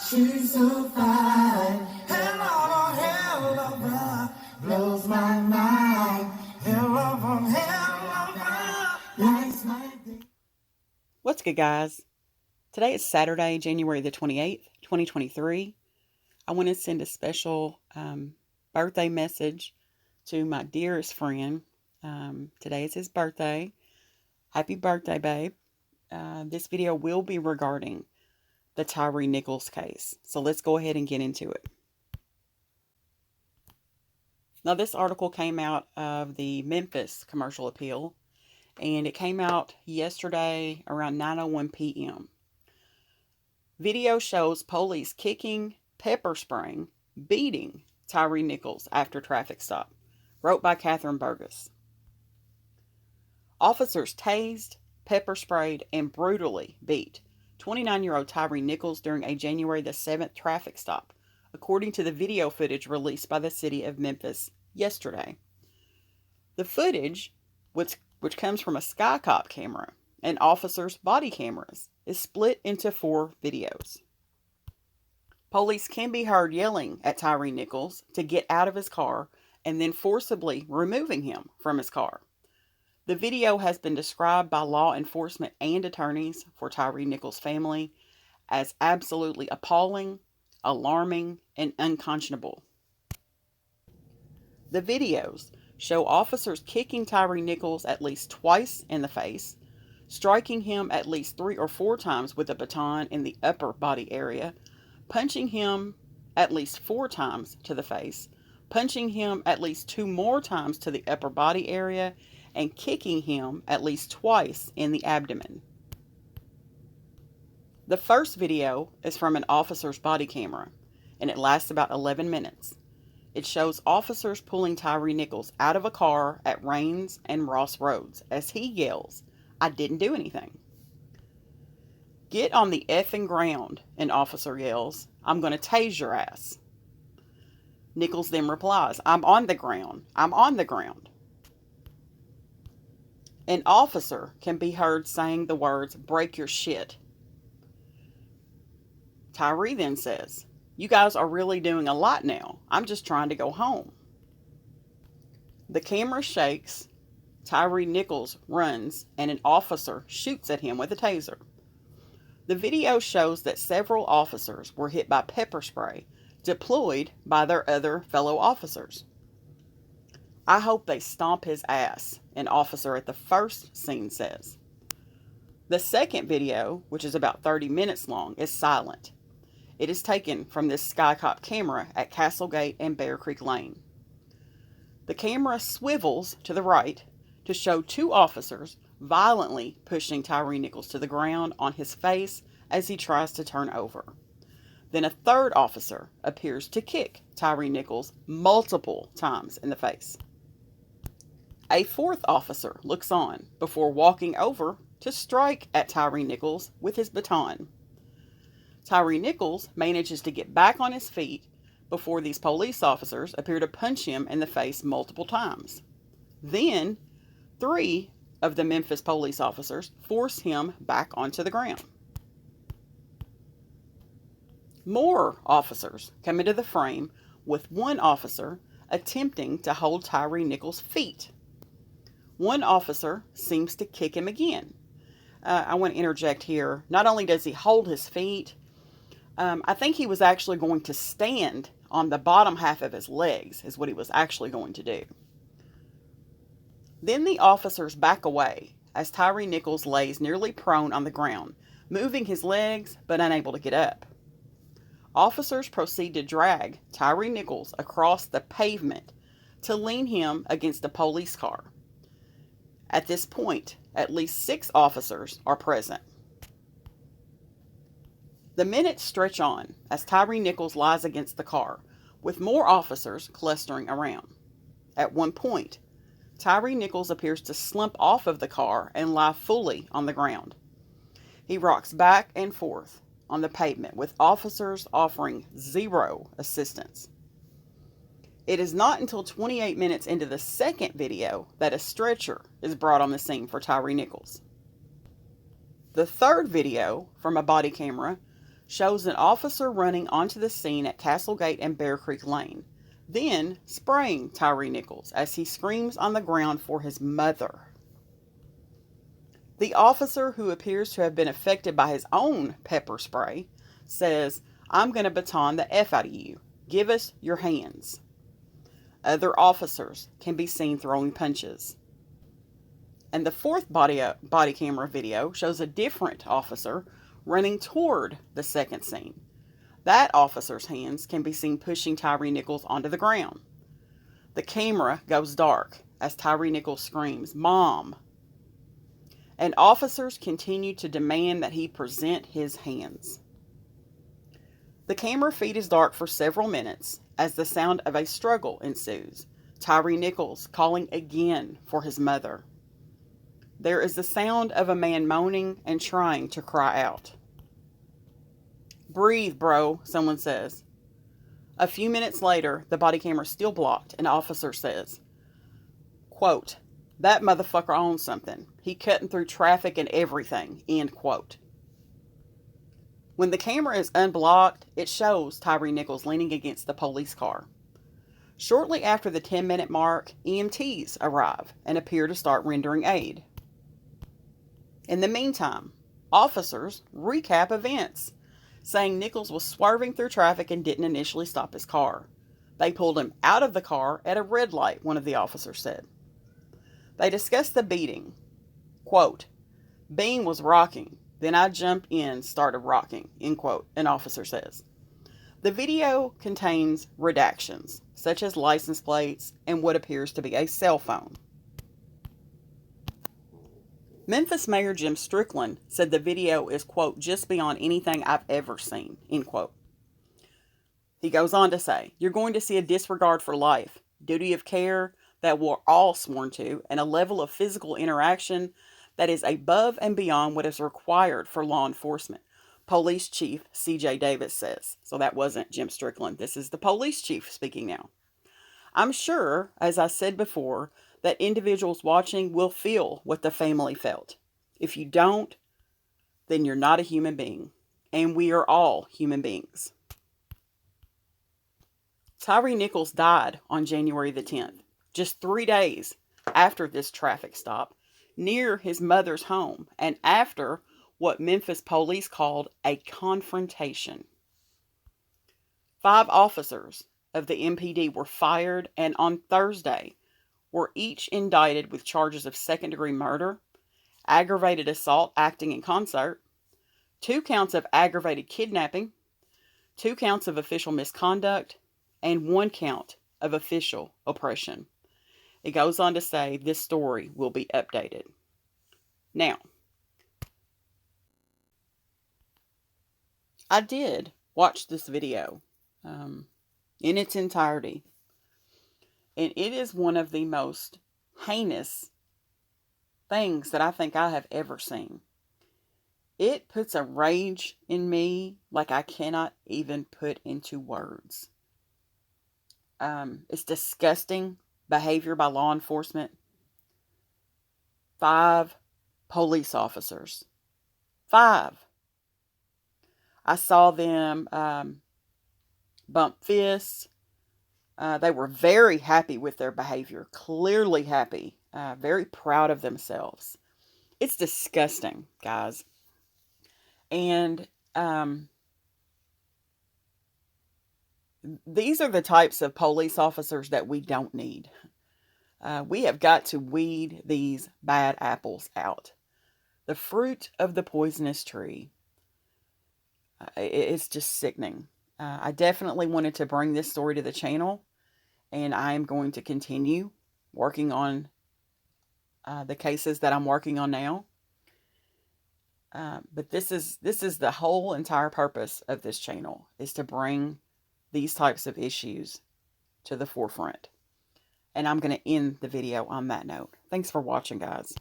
She's so fine. Hell of a hell of a blows my mind. Hell of a hell of a lights my day. What's good, guys? Today is Saturday, January the 28th, 2023. I want to send a special birthday message to my dearest friend. Today is his birthday. Happy birthday, babe. This video will be regarding the Tyre Nichols case. So let's go ahead and get into it. Now, this article came out of the Memphis commercial appeal, and it came out yesterday around 9:01 p.m. Video shows police kicking, pepper spraying, beating Tyre Nichols after traffic stop. Wrote by Catherine Burgess. Officers tased, pepper sprayed, and brutally beat 29-year-old Tyre Nichols during a January the 7th traffic stop, according to the video footage released by the city of Memphis yesterday. The footage, which comes from a SkyCop camera and officers' body cameras, is split into 4 videos. Police can be heard yelling at Tyre Nichols to get out of his car and then forcibly removing him from his car. The video has been described by law enforcement and attorneys for Tyre Nichols' family as absolutely appalling, alarming, and unconscionable. The videos show officers kicking Tyre Nichols at least twice in the face, striking him at least 3 or 4 times with a baton in the upper body area, punching him at least 4 times to the face, punching him at least 2 more times to the upper body area, and kicking him at least twice in the abdomen. The first video is from an officer's body camera, and it lasts about 11 minutes. It shows officers pulling Tyre Nichols out of a car at Rains and Ross Roads as he yells, "I didn't do anything." "Get on the effing ground," an officer yells. "I'm going to tase your ass." Nichols then replies, "I'm on the ground. I'm on the ground." An officer can be heard saying the words, "break your shit." Tyre then says, "You guys are really doing a lot now. I'm just trying to go home." The camera shakes, Tyre Nichols runs, and an officer shoots at him with a taser. The video shows that several officers were hit by pepper spray deployed by their other fellow officers. "I hope they stomp his ass," an officer at the first scene says. The second video, which is about 30 minutes long, is silent. It is taken from this SkyCop camera at Castlegate and Bear Creek Lane. The camera swivels to the right to show 2 officers violently pushing Tyre Nichols to the ground on his face as he tries to turn over. Then a third officer appears to kick Tyre Nichols multiple times in the face. A fourth officer looks on before walking over to strike at Tyre Nichols with his baton. Tyre Nichols manages to get back on his feet before these police officers appear to punch him in the face multiple times. Then 3 of the Memphis police officers force him back onto the ground. More officers come into the frame, with one officer attempting to hold Tyre Nichols' feet. One officer seems to kick him again. I want to interject here. Not only does he hold his feet, I think he was actually going to stand on the bottom half of his legs, is what he was actually going to do. Then the officers back away as Tyre Nichols lays nearly prone on the ground, moving his legs but unable to get up. Officers proceed to drag Tyre Nichols across the pavement to lean him against a police car. At this point, at least 6 officers are present. The minutes stretch on as Tyre Nichols lies against the car, with more officers clustering around. At one point, Tyre Nichols appears to slump off of the car and lie fully on the ground. He rocks back and forth on the pavement, with officers offering zero assistance. It is not until 28 minutes into the second video that a stretcher is brought on the scene for Tyre Nichols. The third video from a body camera shows an officer running onto the scene at Castlegate and Bear Creek Lane, then spraying Tyre Nichols as he screams on the ground for his mother. The officer, who appears to have been affected by his own pepper spray, says, "I'm going to baton the F out of you. Give us your hands." Other officers can be seen throwing punches. And the fourth body camera video shows a different officer running toward the second scene. That officer's hands can be seen pushing Tyre Nichols onto the ground. The camera goes dark as Tyre Nichols screams, "Mom!" And officers continue to demand that he present his hands. The camera feed is dark for several minutes as the sound of a struggle ensues, Tyre Nichols calling again for his mother. There is the sound of a man moaning and trying to cry out. "Breathe, bro," someone says. A few minutes later, the body camera is still blocked. An officer says, quote, "That motherfucker owns something. He cutting through traffic and everything," end quote. When the camera is unblocked, it shows Tyre Nichols leaning against the police car. Shortly after the 10-minute mark, EMTs arrive and appear to start rendering aid. In the meantime, officers recap events, saying Nichols was swerving through traffic and didn't initially stop his car. They pulled him out of the car at a red light, one of the officers said. They discussed the beating. Quote, "Bean was rocking. Then I jumped in, started rocking," end quote, an officer says. The video contains redactions, such as license plates and what appears to be a cell phone. Memphis Mayor Jim Strickland said the video is, quote, "just beyond anything I've ever seen," end quote. He goes on to say, "You're going to see a disregard for life, duty of care that we're all sworn to, and a level of physical interaction that is above and beyond what is required for law enforcement," Police Chief C.J. Davis says. So that wasn't Jim Strickland. This is the police chief speaking now. "I'm sure, as I said before, that individuals watching will feel what the family felt. If you don't, then you're not a human being. And we are all human beings." Tyre Nichols died on January the 10th, just 3 days after this traffic stop, near his mother's home, and after what Memphis police called a confrontation. 5 officers of the MPD were fired, and on Thursday were each indicted with charges of second-degree murder, aggravated assault acting in concert, 2 counts of aggravated kidnapping, 2 counts of official misconduct, and 1 count of official oppression. It goes on to say this story will be updated. Now, I did watch this video in its entirety, and it is one of the most heinous things that I think I have ever seen. It puts a rage in me like I cannot even put into words. It's disgusting behavior by law enforcement. 5 police officers. 5. I saw them bump fists. They were very happy with their behavior. Clearly happy. Very proud of themselves. It's disgusting, guys. And these are the types of police officers that we don't need. We have got to weed these bad apples out. The fruit of the poisonous tree. It's just sickening. I definitely wanted to bring this story to the channel, and I am going to continue working on the cases that I'm working on now. But this is the whole entire purpose of this channel, is to bring these types of issues to the forefront. And I'm going to end the video on that note. Thanks for watching, guys.